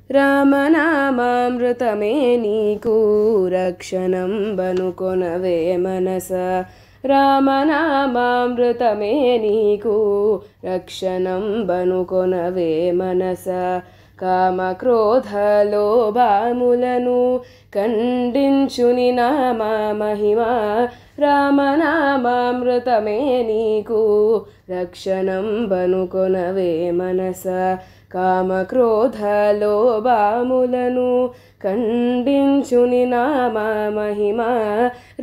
రామనామామృతమే నీకు రక్షణం బనుకొనవే మనస రామనామామృతమే నీకు రక్షణం బనుకొనవే మనస కామక్రోధలోభములను ఖండించుని నామ మహిమ రామనామామృతమే నీకు రక్షణం బనుకొనవే మనస కామక్రోధలోభములను ఖండించుని నామ మహిమ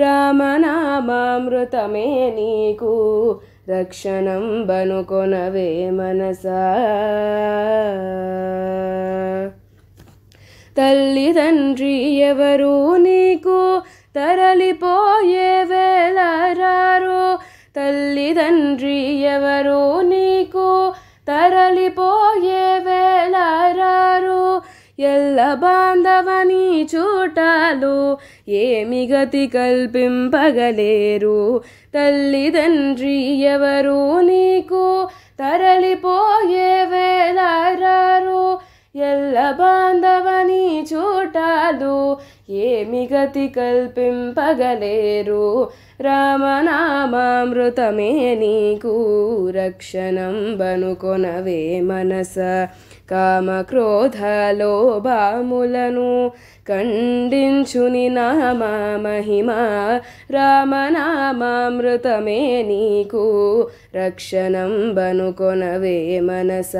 రామనామామృతమే నీకు రక్షణం బనుకొనవే మనస తల్లిదండ్రి ఎవరు నీకు తరలిపోయే వేళరారో తల్లిదండ్రి ఎవరు నీకు తరలిపోయే వేళరారో ఎల్ల బాంధవని చూటాలు ఏమి గతి కల్పింపగలేరు తల్లిదండ్రి ఎవరు నీకు తరలిపోయే వేళరారో ఎల్ల బాంధవని చూటాలు ఏమి గతి కల్పింపగలేరు రామనామామృతమే నీకు రక్షణం బనుకొనవే మనస కామక్రోధలోభములను ఖండించుని నామ మహిమ రామనామామృతమే నీకు రక్షణం బనుకొనవే మనస